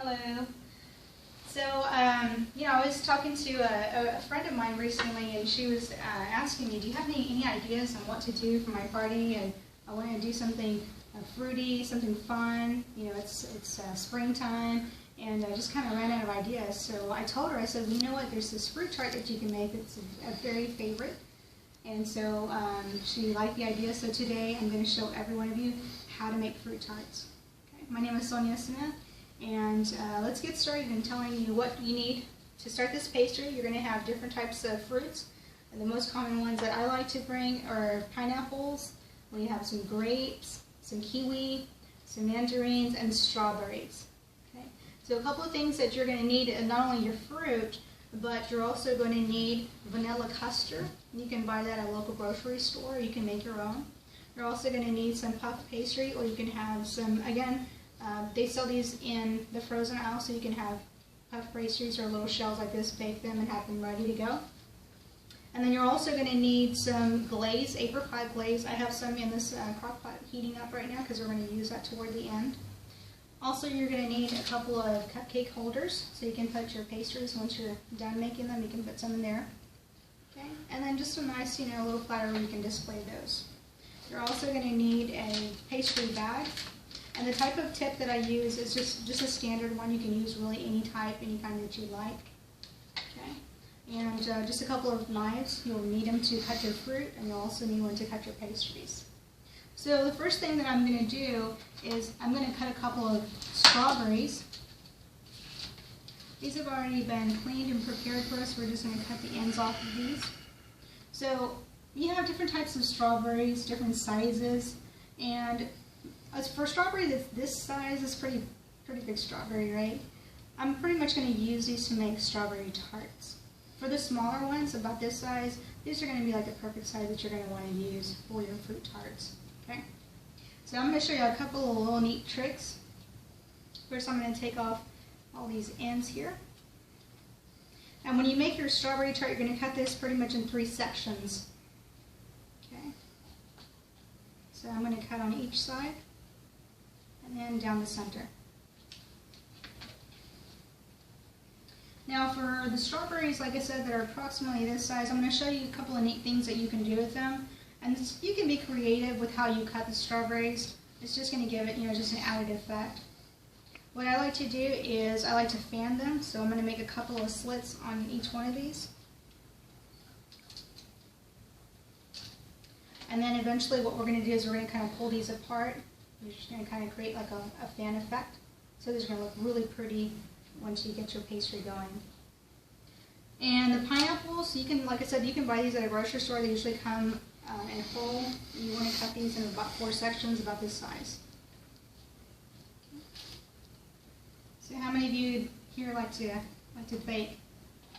Hello. So, I was talking to a friend of mine recently, and she was asking me, do you have any ideas on what to do for my party? And I want to do something fruity, something fun. It's springtime, and I just kind of ran out of ideas. So I told her, I said, well, you know what, there's this fruit tart that you can make that's a very favorite. And so she liked the idea, so today I'm going to show every one of you how to make fruit tarts. Okay. My name is Sonia Smith, and let's get started in telling you what you need to start this pastry. You're going to have different types of fruits. And the most common ones that I like to bring are pineapples. We have some grapes, some kiwi, some mandarins, and strawberries. Okay. So a couple of things that you're going to need, not only your fruit, but you're also going to need vanilla custard. You can buy that at a local grocery store, or you can make your own. You're also going to need some puff pastry, or you can have some, again, they sell these in the frozen aisle, so you can have puff pastries or little shells like this, bake them and have them ready to go. And then you're also going to need some glaze, apricot glaze. I have some in this crock pot heating up right now because we're going to use that toward the end. Also, you're going to need a couple of cupcake holders, so you can put your pastries once you're done making them. You can put some in there. Okay, and then just a nice, little platter where you can display those. You're also going to need a pastry bag, and the type of tip that I use is just a standard one. You can use really any type, any kind that you like. Okay, and just a couple of knives. You'll need them to cut your fruit, and you'll also need one to cut your pastries. So the first thing that I'm going to do is I'm going to cut a couple of strawberries. These have already been cleaned and prepared for us. We're just going to cut the ends off of these. So you have different types of strawberries, different sizes, and as for strawberry this size is pretty big strawberry, right? I'm pretty much going to use these to make strawberry tarts. For the smaller ones, about this size, these are going to be like the perfect size that you're going to want to use for your fruit tarts. Okay, so I'm going to show you a couple of little neat tricks. First, I'm going to take off all these ends here. And when you make your strawberry tart, you're going to cut this pretty much in 3 sections. Okay, so I'm going to cut on each side and then down the center. Now for the strawberries, like I said, that are approximately this size, I'm going to show you a couple of neat things that you can do with them. And you can be creative with how you cut the strawberries. It's just going to give it, just an added effect. What I like to do is I like to fan them, so I'm going to make a couple of slits on each one of these. And then eventually what we're going to do is we're going to kind of pull these apart. You're just going to kind of create like a fan effect. So these are going to look really pretty once you get your pastry going. And the pineapples, you can, like I said, you can buy these at a grocery store. They usually come in whole. You want to cut these in about 4 sections, about this size. Okay. So how many of you here like to bake?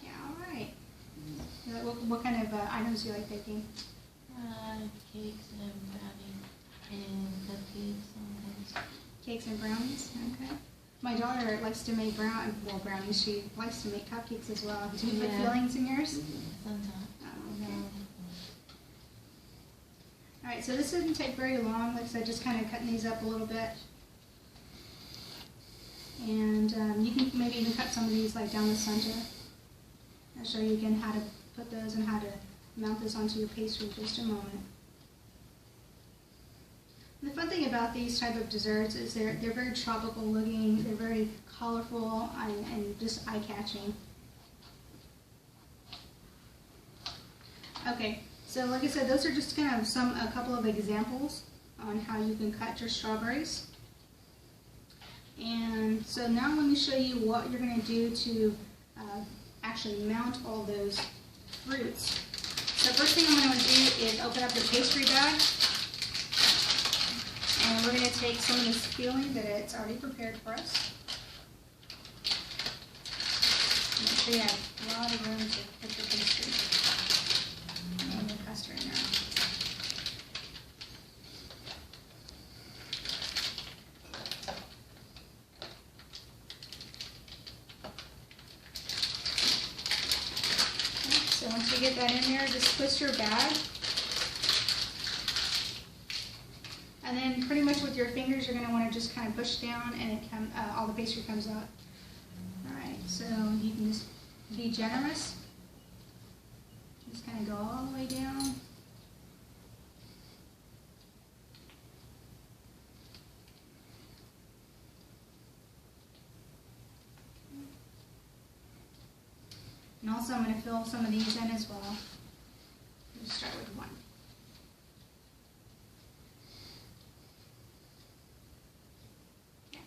Yeah, all right. What kind of items do you like baking? Cakes and brownies and cupcakes sometimes. Cakes and brownies? Okay. My daughter likes to make brownies. She likes to make cupcakes as well. Do you put fillings in yours? Sometimes. Oh, okay. All right, so this doesn't take very long. Like I said, just kind of cutting these up a little bit. And you can maybe even cut some of these like down the center. I'll show you again how to put those and how to mount this onto your pastry in just a moment. And the fun thing about these type of desserts is they're very tropical looking, they're very colorful and just eye-catching. Okay, so like I said, those are just kind of a couple of examples on how you can cut your strawberries. And so now let me show you what you're going to do to actually mount all those fruits. So first thing I'm going to do is open up the pastry bag. And we're going to take some of this filling that it's already prepared for us. Make sure you have a lot of room to put your pastry and the custard in there. Okay, so once you get that in there, just twist your bag. And then pretty much with your fingers, you're going to want to just kind of push down, and all the pastry comes out. So you can just be generous. Just kind of go all the way down. And also I'm going to fill some of these in as well. Let's start with one. Okay.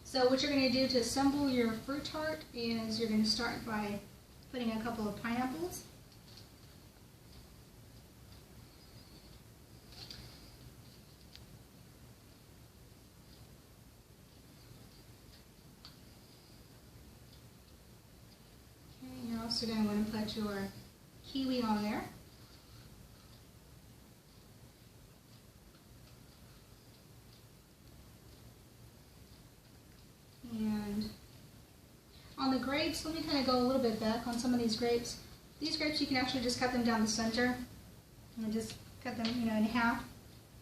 So what you're going to do to assemble your fruit tart is you're going to start by putting a couple of pineapples. Okay, you're also going to want to put your kiwi on there. And on the grapes, let me kind of go a little bit back on some of these grapes. These grapes, you can actually just cut them down the center and just cut them, in half.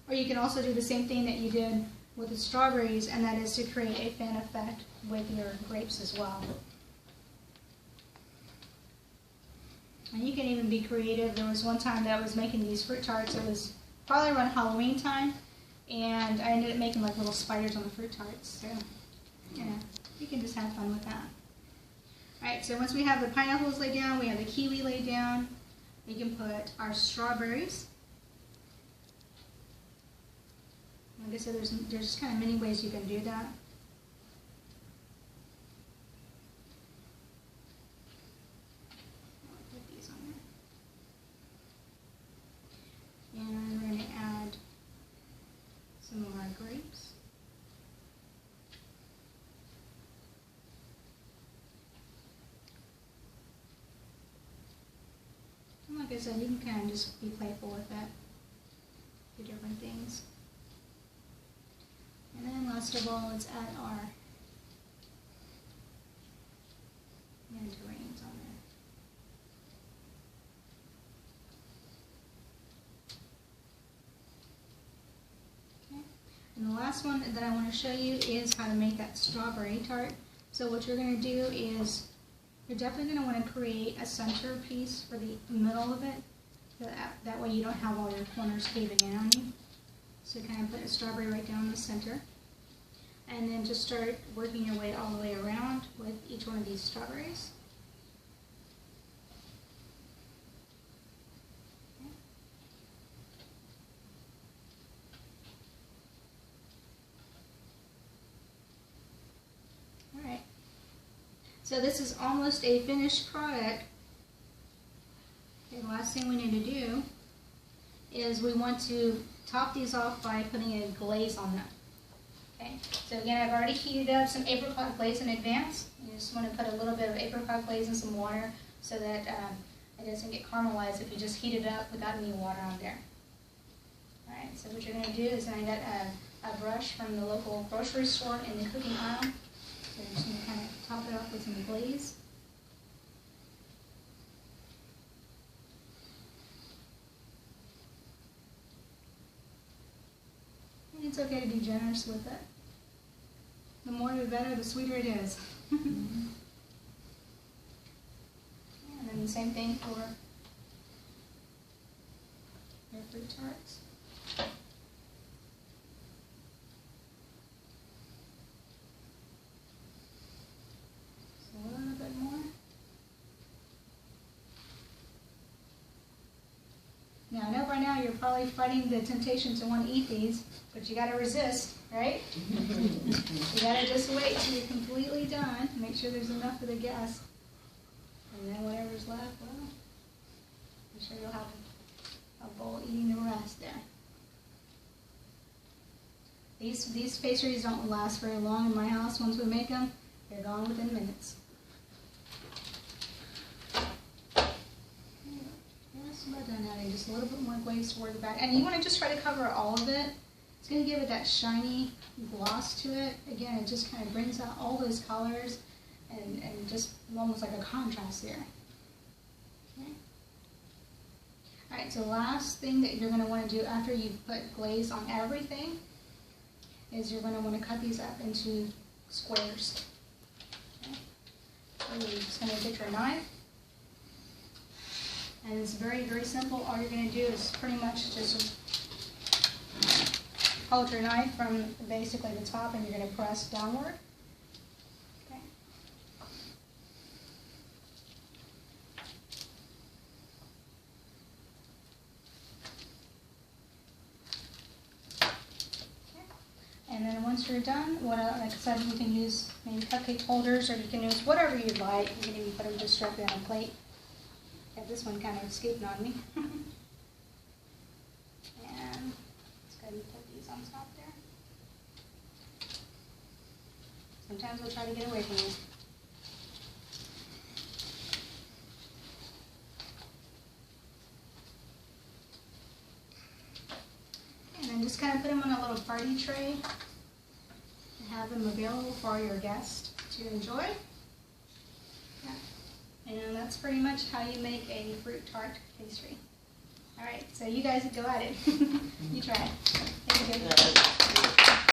Or you can also do the same thing that you did with the strawberries, and that is to create a fan effect with your grapes as well. And you can even be creative. There was one time that I was making these fruit tarts. It was probably around Halloween time, and I ended up making like little spiders on the fruit tarts. So, you can just have fun with that. Alright, so once we have the pineapples laid down, we have the kiwi laid down, we can put our strawberries. Like I said, there's kind of many ways you can do that. I'll put these on there. And we're going to add some of our grapes. Like I said, you can kind of just be playful with that, do different things. And then last of all, let's add our mandarins on there. Okay. And the last one that I want to show you is how to make that strawberry tart. So what you're going to do is you're definitely going to want to create a center piece for the middle of it. That way you don't have all your corners caving in on you. So kind of put a strawberry right down the center. And then just start working your way all the way around with each one of these strawberries. Okay. Alright. So this is almost a finished product. Okay, the last thing we need to do is we want to top these off by putting a glaze on them. Okay, so again, I've already heated up some apricot glaze in advance. You just want to put a little bit of apricot glaze in some water so that it doesn't get caramelized if you just heat it up without any water on there. Alright, so what you're going to do is I got a brush from the local grocery store in the cooking aisle. So I'm just going to kind of top it off with some glaze. And it's okay to be generous with it. The more the better, the sweeter it is. And then the same thing for your fruit tarts. A little bit more. Now I know by now you're probably fighting the temptation to want to eat these, but you got to resist, right? You got to just wait till you're completely done. Make sure there's enough for the guests, and then whatever's left, well, I'm sure you'll have a bowl eating the rest there. These pastries don't last very long in my house. Once we make them, they're gone within minutes. About done adding just a little bit more glaze toward the back, and you want to just try to cover all of it. It's going to give it that shiny gloss to it. Again, it just kind of brings out all those colors and just almost like a contrast there. Okay. Alright, so last thing that you're going to want to do after you put glaze on everything is you're going to want to cut these up into squares. You're just going to get your knife. And it's very, very simple. All you're going to do is pretty much just hold your knife from basically the top and you're going to press downward. Okay. And then once you're done, like I said, you can use maybe cupcake holders or you can use whatever you'd like. You can even put them just directly on a plate. Yeah, this one kind of escaped on me. And let's go ahead and put these on top there. Sometimes they'll try to get away from you. And then just kind of put them on a little party tray and have them available for your guests to enjoy. Yeah. And that's pretty much how you make a fruit tart pastry. All right, so you guys go at it. You try it. Thank you.